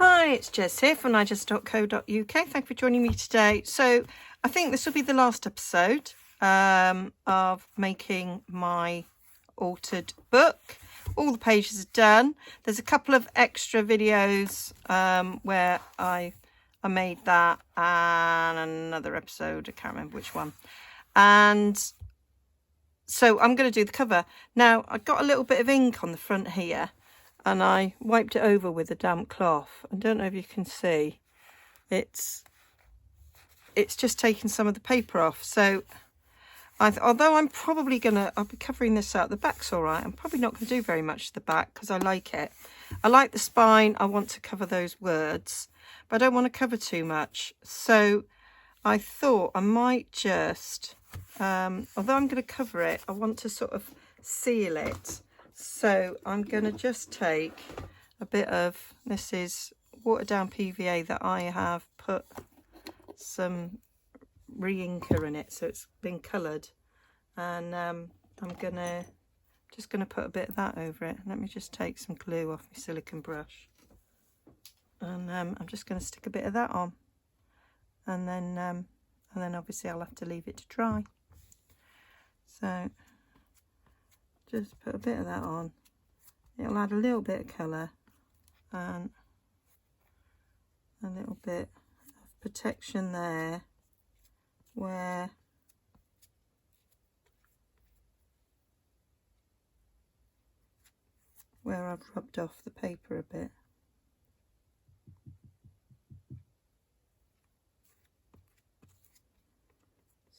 Hi, it's Jez here from Nigezza.co.uk. Thank you for joining me today. So I think this will be the last episode of making my altered book. All the pages are done. There's a couple of extra videos where I made that, and another episode, I can't remember which one. And so I'm going to do the cover. Now, I got a little bit of ink on the front here, and I wiped it over with a damp cloth. I don't know if you can see. It's just taking some of the paper off. So although I'm probably I'll be covering this up. The back's all right. I'm probably not going to do very much to the back because I like it. I like the spine. I want to cover those words, but I don't want to cover too much. So I thought I might just, although I'm going to cover it, I want to sort of seal it. So I'm going to just take a bit of, this is watered down PVA that I have put some re-inker in it, so it's been coloured, and I'm just gonna put a bit of that over it. Let me just take some glue off my silicone brush, and I'm just going to stick a bit of that on, and then obviously I'll have to leave it to dry. So just put a bit of that on. It'll add a little bit of colour and a little bit of protection there where I've rubbed off the paper a bit.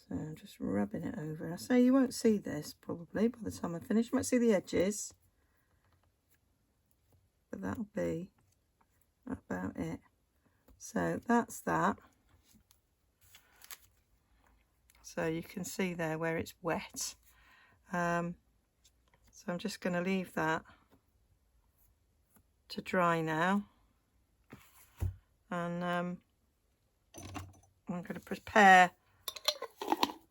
So I'm just rubbing it over. I say you won't see this probably by the time I finish. You might see the edges, but that'll be about it. So that's that. So you can see there where it's wet. So I'm just going to leave that to dry now, and I'm going to prepare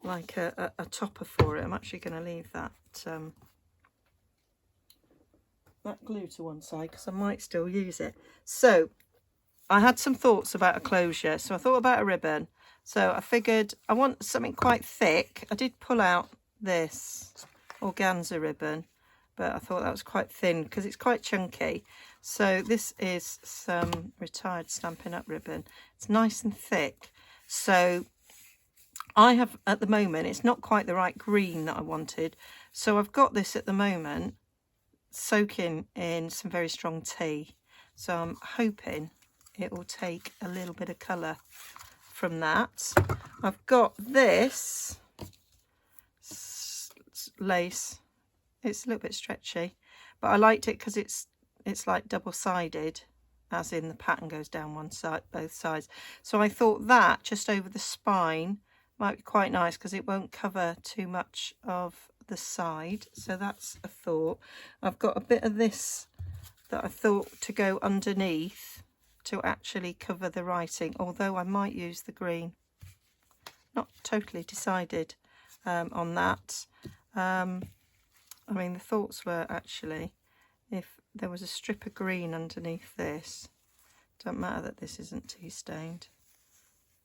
like a topper for it. I'm actually going to leave that that glue to one side because I might still use it. So I had some thoughts about a closure, so I thought about a ribbon. So I figured I want something quite thick. I did pull out this organza ribbon, but I thought that was quite thin because it's quite chunky. So this is some retired Stampin' Up ribbon. It's nice and thick. So I have, at the moment, it's not quite the right green that I wanted. So I've got this at the moment soaking in some very strong tea. So I'm hoping it will take a little bit of colour from that. I've got this lace. It's a little bit stretchy, but I liked it because it's like double-sided, as in the pattern goes down one side, both sides. So I thought that just over the spine might be quite nice because it won't cover too much of the side. So that's a thought. I've got a bit of this that I thought to go underneath to actually cover the writing, although I might use the green. Not totally decided on that. I mean, the thoughts were actually, if there was a strip of green underneath this, don't matter that this isn't tea stained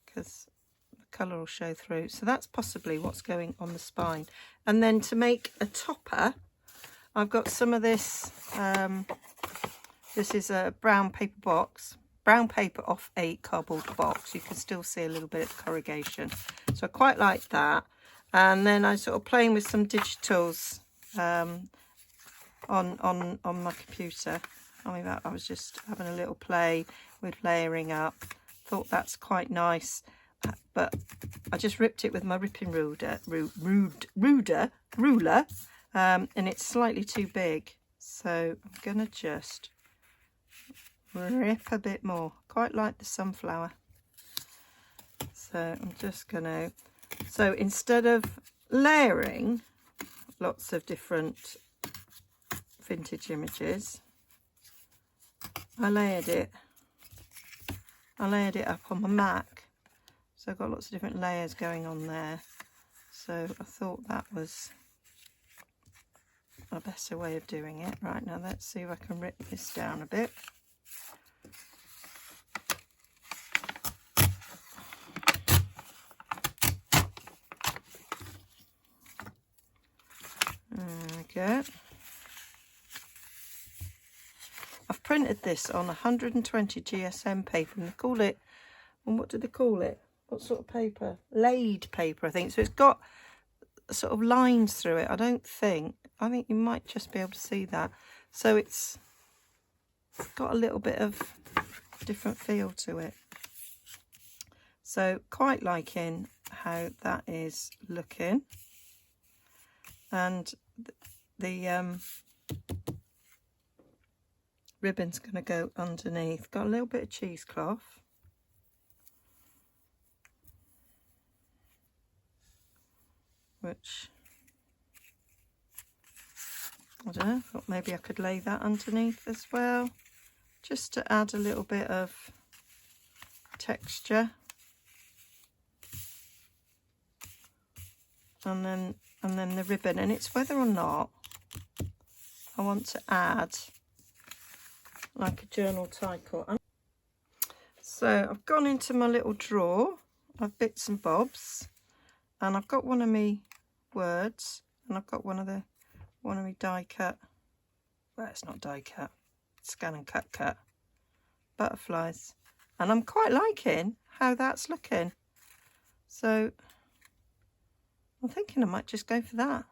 because the colour will show through. So that's possibly what's going on the spine. And then to make a topper, I've got some of this. This is a brown paper box, brown paper off a cardboard box. You can still see a little bit of corrugation. So I quite like that. And then I sort of playing with some digitals on my computer. I mean, I was just having a little play with layering up. Thought that's quite nice, but I just ripped it with my ripping ruler, and it's slightly too big. So I'm gonna just rip a bit more. Quite like the sunflower. So I'm just gonna. So instead of layering lots of different vintage images, I layered it up on my Mac, so I've got lots of different layers going on there. So I thought that was a better way of doing it. Right, now let's see if I can rip this down a bit. printed this on 120 GSM paper, and they call it, and what do they call it? What sort of paper? Laid paper, I think. So it's got sort of lines through it. I think you might just be able to see that. So it's got a little bit of different feel to it. So quite liking how that is looking. And the ribbon's going to go underneath. Got a little bit of cheesecloth. Which, I don't know, thought maybe I could lay that underneath as well, just to add a little bit of texture. And then the ribbon, and it's whether or not I want to add like a journal tie cut. So I've gone into my little drawer of bits and bobs, and I've got one of me words, and I've got one of me die cut, well, it's not die cut, scan and cut butterflies, and I'm quite liking how that's looking. So I'm thinking I might just go for that.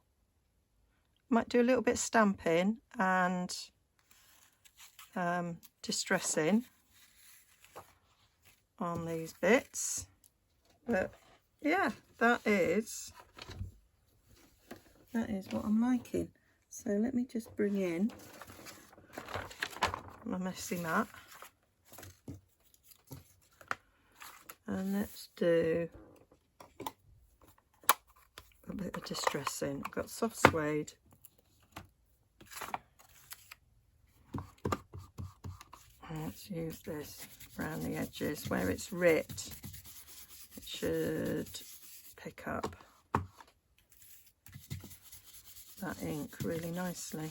Might do a little bit of stamping and distressing on these bits, but yeah, that is what I'm liking. So let me just bring in my messy mat, and let's do a bit of distressing. I've got soft suede, let's use this around the edges where it's ripped. It should pick up that ink really nicely.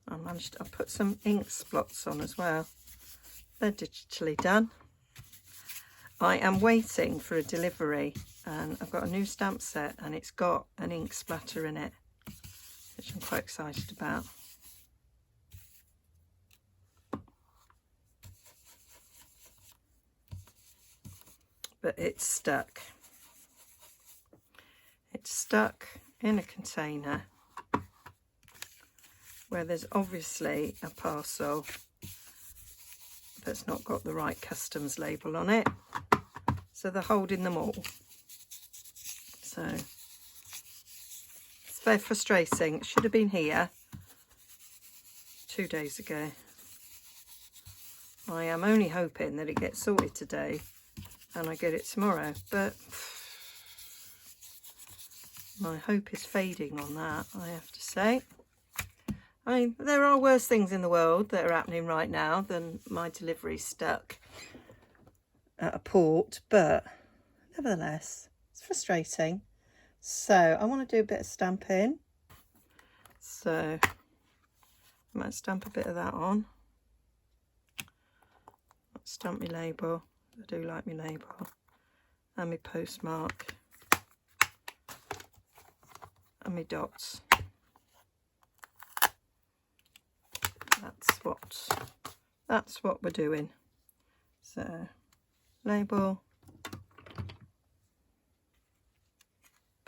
I put some ink splots on as well. They're digitally done. I am waiting for a delivery, and I've got a new stamp set, and it's got an ink splatter in it, which I'm quite excited about. But it's stuck. It's stuck in a container where there's obviously a parcel that's not got the right customs label on it. So they're holding them all. So it's very frustrating. It should have been here 2 days ago. I am only hoping that it gets sorted today and I get it tomorrow, but my hope is fading on that, I have to say. I mean, there are worse things in the world that are happening right now than my delivery stuck at a port, but nevertheless, it's frustrating. So I want to do a bit of stamping. So I might stamp a bit of that on. Stamp my label. I do like my label. And my postmark. And my dots. That's what we're doing. So label,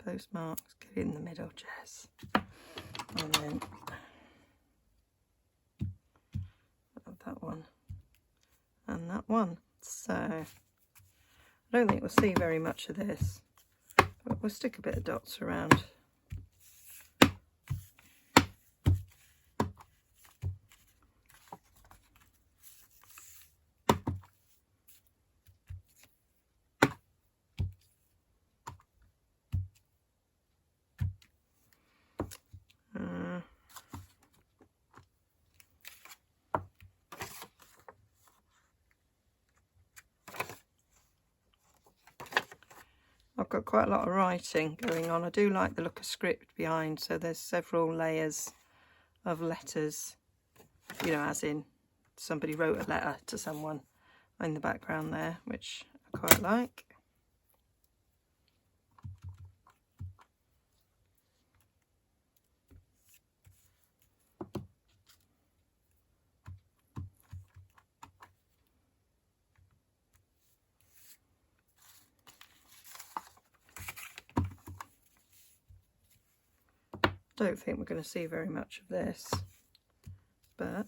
postmarks, get in the middle, Jess, and then that one and that one. So I don't think we'll see very much of this, but we'll stick a bit of dots around. I've got quite a lot of writing going on. I do like the look of script behind, so there's several layers of letters, you know, as in somebody wrote a letter to someone in the background there, which I quite like. Don't think we're going to see very much of this, but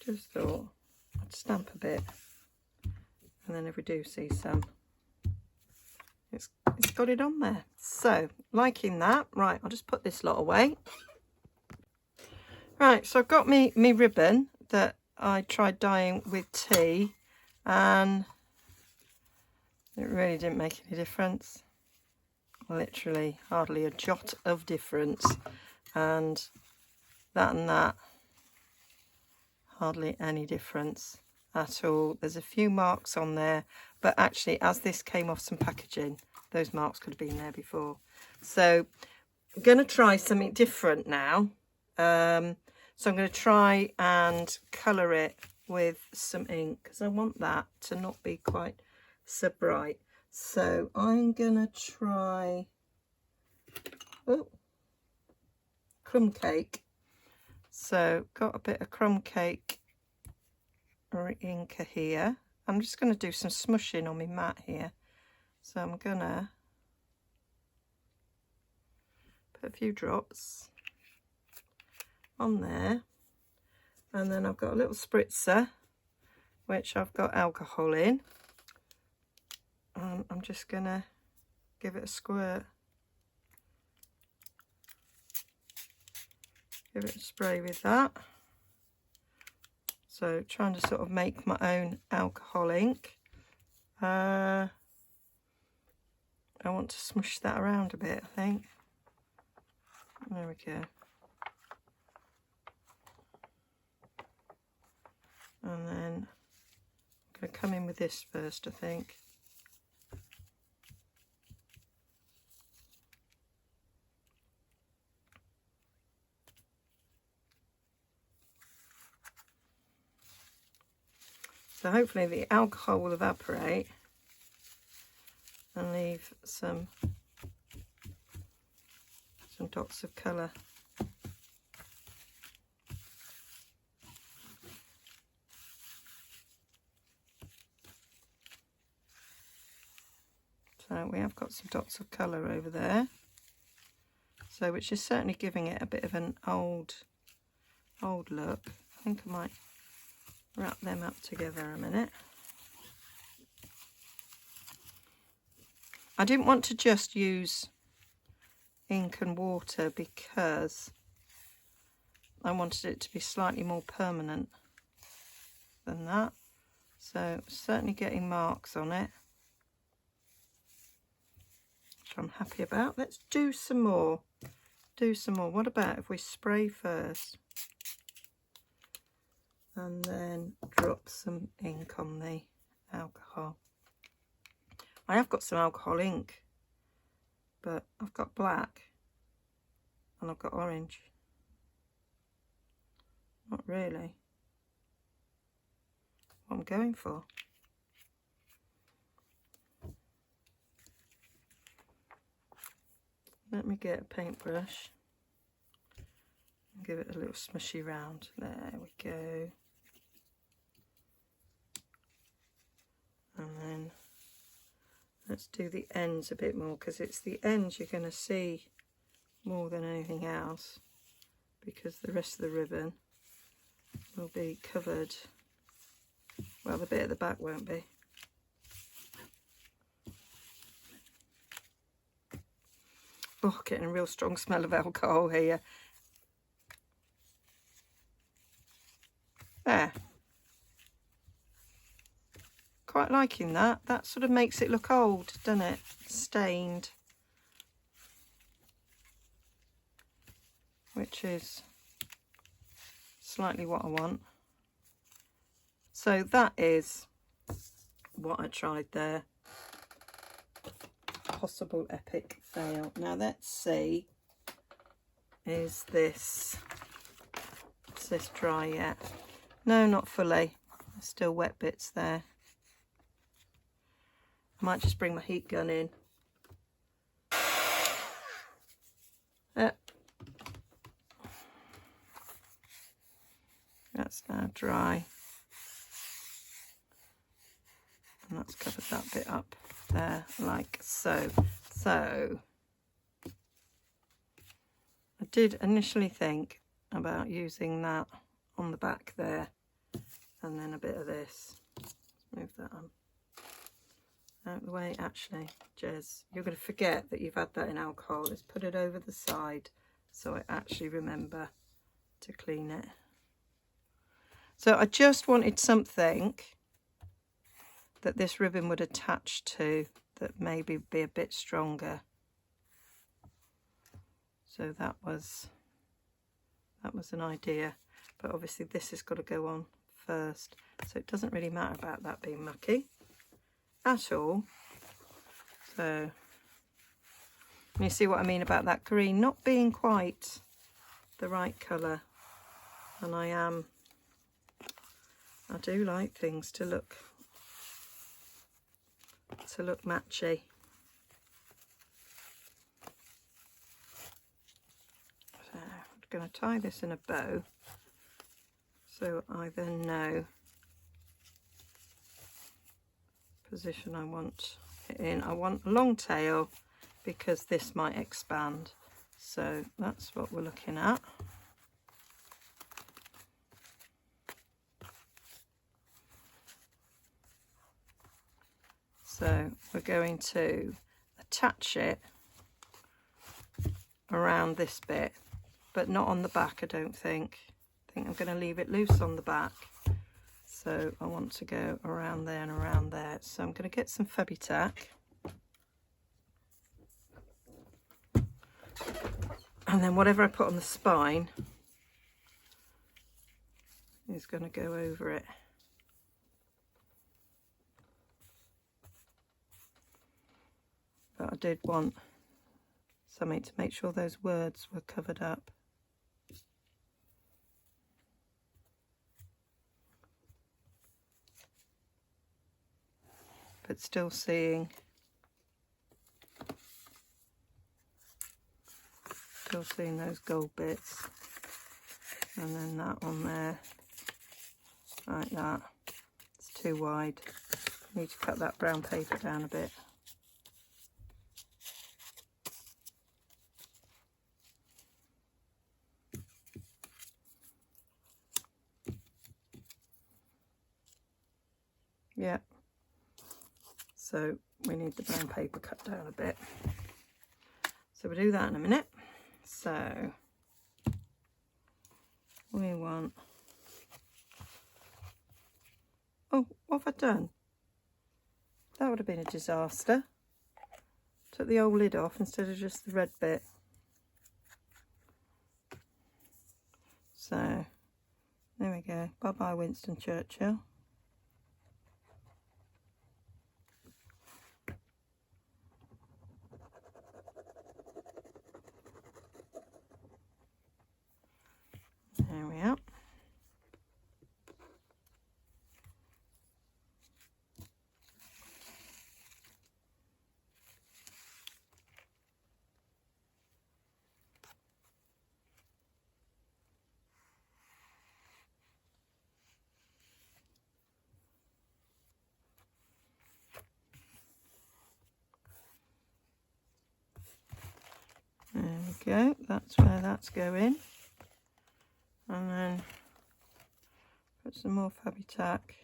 just thought I'd stamp a bit, and then if we do see some, it's got it on there. So liking that. Right, I'll just put this lot away. Right, so I've got me ribbon that I tried dyeing with tea, and it really didn't make any difference. Literally hardly a jot of difference, and that hardly any difference at all. There's a few marks on there, but actually as this came off some packaging, those marks could have been there before. So I'm going to try something different now. So I'm going to try and colour it with some ink, because I want that to not be quite so bright. So I'm going to try crumb cake. So got a bit of crumb cake ink here. I'm just going to do some smushing on my mat here. So I'm going to put a few drops on there, and then I've got a little spritzer which I've got alcohol in. I'm just gonna give it a squirt, give it a spray with that. So trying to sort of make my own alcohol ink. I want to smush that around a bit, I think. There we go. And then I'm going to come in with this first, I think. So hopefully the alcohol will evaporate and leave some dots of colour. So we have got some dots of colour over there, so which is certainly giving it a bit of an old look. I think I might wrap them up together a minute. I didn't want to just use ink and water because I wanted it to be slightly more permanent than that. So certainly getting marks on it, which I'm happy about. Let's do some more. What about if we spray first and then drop some ink on the alcohol? I have got some alcohol ink, but I've got black and I've got orange. Not really what I'm going for. Let me get a paintbrush and give it a little smushy round. There we go. And then let's do the ends a bit more, because it's the ends you're going to see more than anything else, because the rest of the ribbon will be covered. Well, the bit at the back won't be. Oh, getting a real strong smell of alcohol here. There. Quite liking that. That sort of makes it look old, doesn't it? Stained. Which is slightly what I want. So that is what I tried there. Possible epic fail. Now let's see, is this dry yet? No, not fully. There's still wet bits there. I might just bring my heat gun in. That's now dry, and that's covered that bit up. there like so. So I did initially think about using that on the back there, and then a bit of this. Let's move that out of the way. Actually, Jez, you're going to forget that you've had that in alcohol. Let's put it over the side so I actually remember to clean it. So I just wanted something that this ribbon would attach to that maybe be a bit stronger. So that was an idea, but obviously this has got to go on first, so it doesn't really matter about that being mucky at all. So you see what I mean about that green not being quite the right colour, and I do like things to look matchy. So I'm going to tie this in a bow so I then know position I want it in. I want a long tail because this might expand, so that's what we're looking at. So we're going to attach it around this bit, but not on the back, I don't think. I think I'm going to leave it loose on the back. So I want to go around there and around there. So I'm going to get some Febby tack. And then whatever I put on the spine is going to go over it. But I did want something to make sure those words were covered up. But still seeing those gold bits, and then that on there like that. It's too wide. Need to cut that brown paper down a bit. Yeah, so we need the brown paper cut down a bit. So we'll do that in a minute. So we want, oh, what have I done? That would have been a disaster. Took the old lid off instead of just the red bit. So there we go. Bye bye Winston Churchill. There we are. There we go, that's where that's going. And then put some more Febby tack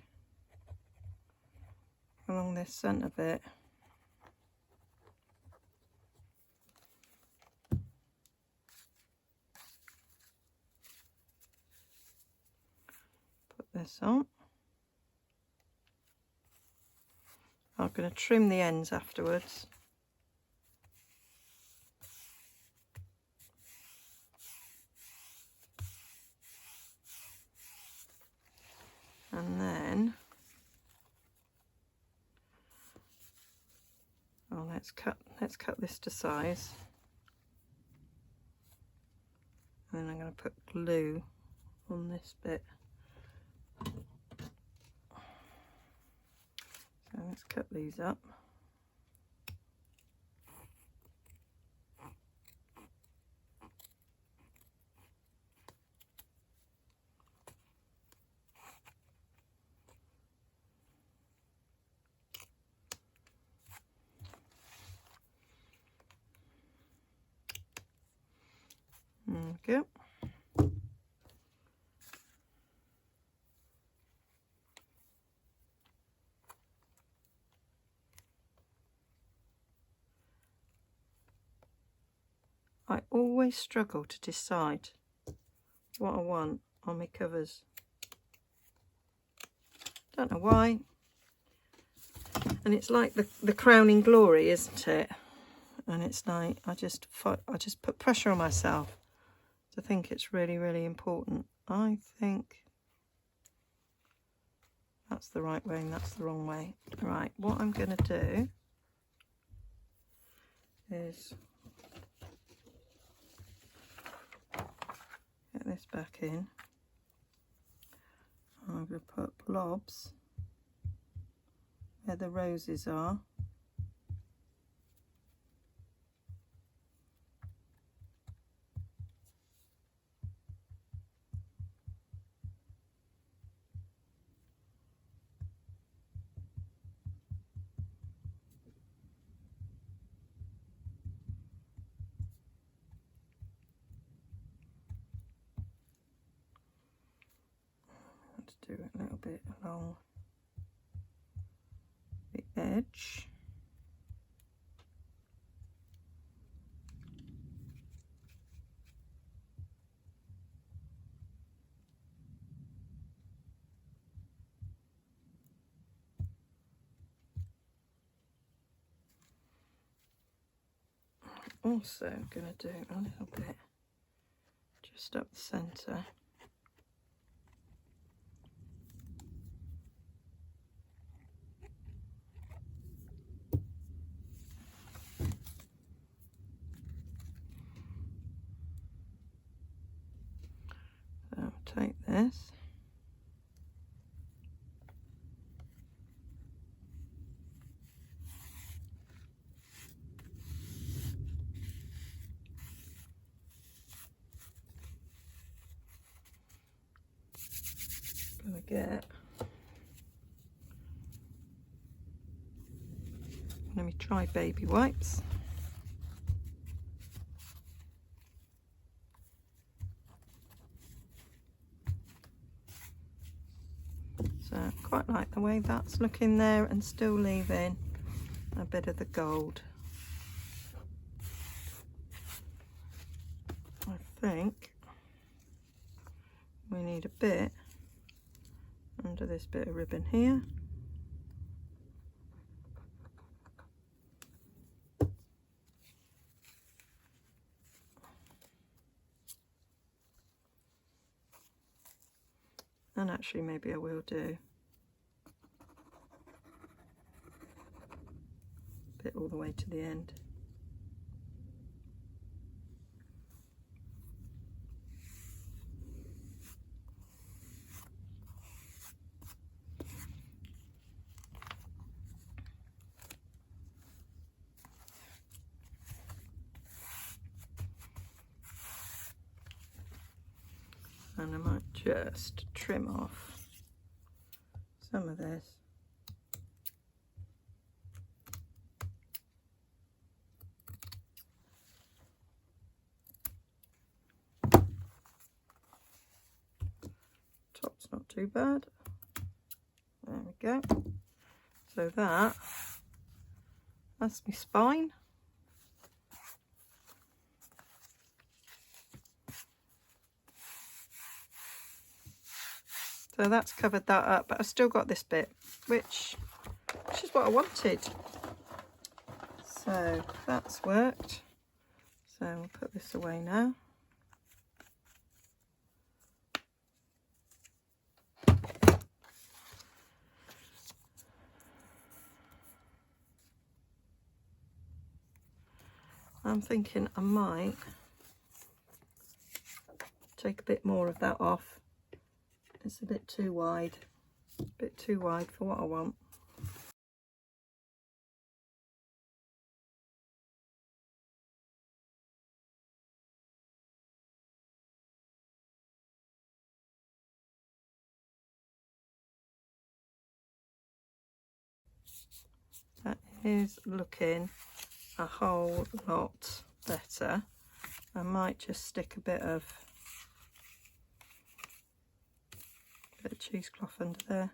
along this centre bit. Put this on. I'm going to trim the ends afterwards. And then, oh, let's cut this to size. And then I'm going to put glue on this bit. So let's cut these up. Okay. I always struggle to decide what I want on my covers. Don't know why. And it's like the crowning glory, isn't it? And it's like I just put pressure on myself to think it's really, really important. I think that's the right way and that's the wrong way. Right, what I'm going to do is get this back in. I'm going to put blobs where the roses are. Let's do it a little bit along the edge. Also going to do a little bit just up the centre. So I'll take this. Gonna get, let me try baby wipes. So I quite like the way that's looking there and still leaving a bit of the gold. I think we need a bit under this bit of ribbon here. And actually maybe I will do a bit all the way to the end. And I might just trim off some of this. Top's not too bad. There we go. So that's my spine. So that's covered that up, but I've still got this bit, which is what I wanted. So that's worked. So we'll put this away now. I'm thinking I might take a bit more of that off. It's a bit too wide for what I want. That is looking a whole lot better. I might just stick a bit of cheesecloth under there.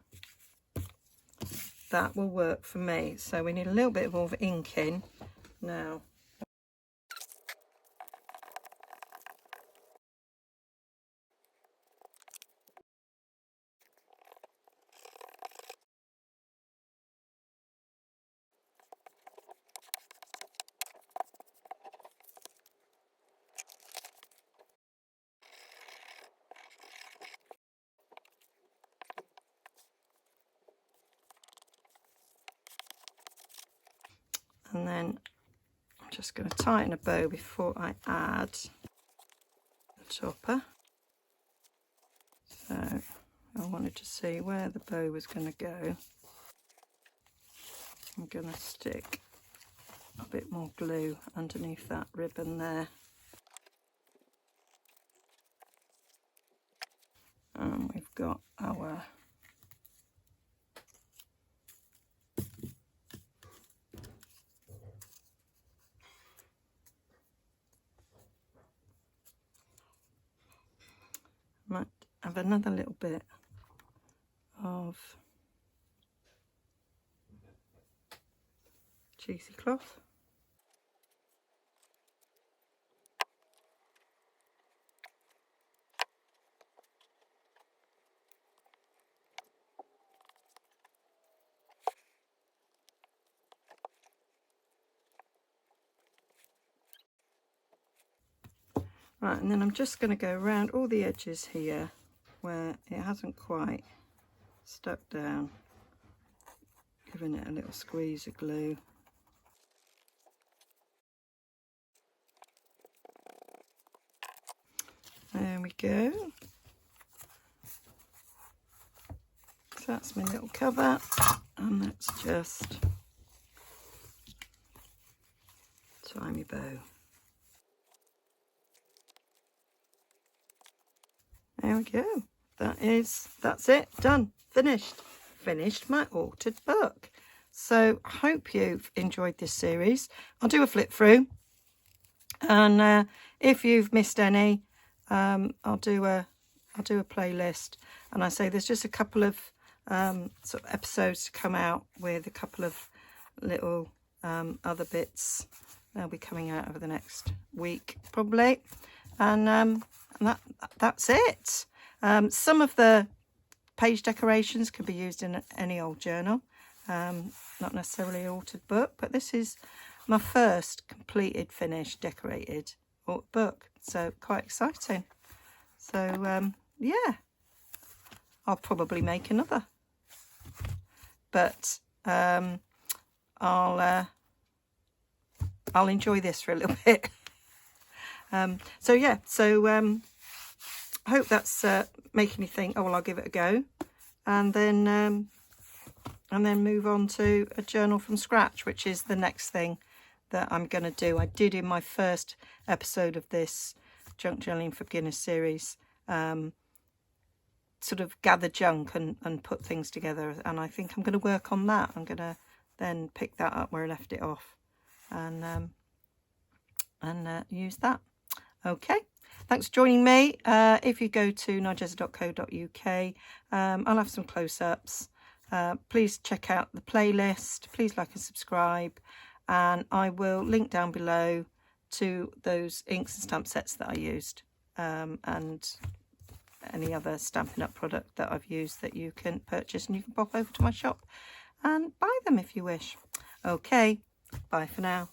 That will work for me. So we need a little bit more of ink in now. And then I'm just going to tighten a bow before I add the topper. So I wanted to see where the bow was going to go. I'm going to stick a bit more glue underneath that ribbon there. And we've got our might have another little bit of cheesy cloth. Right, and then I'm just going to go around all the edges here where it hasn't quite stuck down, giving it a little squeeze of glue. There we go. So that's my little cover, and let's just tie my bow. There we go. That's it. Done. Finished my altered book. So I hope you've enjoyed this series. I'll do a flip through, and if you've missed any, I'll do a playlist. And I say there's just a couple of sort of episodes to come out with a couple of little other bits. They'll be coming out over the next week probably, and that's it. Some of the page decorations can be used in any old journal, not necessarily an altered book, but this is my first completed, finished, decorated book, so quite exciting. So yeah, I'll probably make another, but I'll enjoy this for a little bit. So yeah, so I hope that's making you think, oh well, I'll give it a go, and then move on to a journal from scratch, which is the next thing that I'm going to do. I did in my first episode of this Junk Journaling for Beginners series, sort of gather junk and put things together, and I think I'm going to work on that. I'm going to then pick that up where I left it off, and use that. Okay, thanks for joining me. If you go to nigezza.co.uk, I'll have some close-ups. Please check out the playlist. Please like and subscribe, and I will link down below to those inks and stamp sets that I used, and any other Stampin' Up product that I've used that you can purchase, and you can pop over to my shop and buy them if you wish. Okay, bye for now.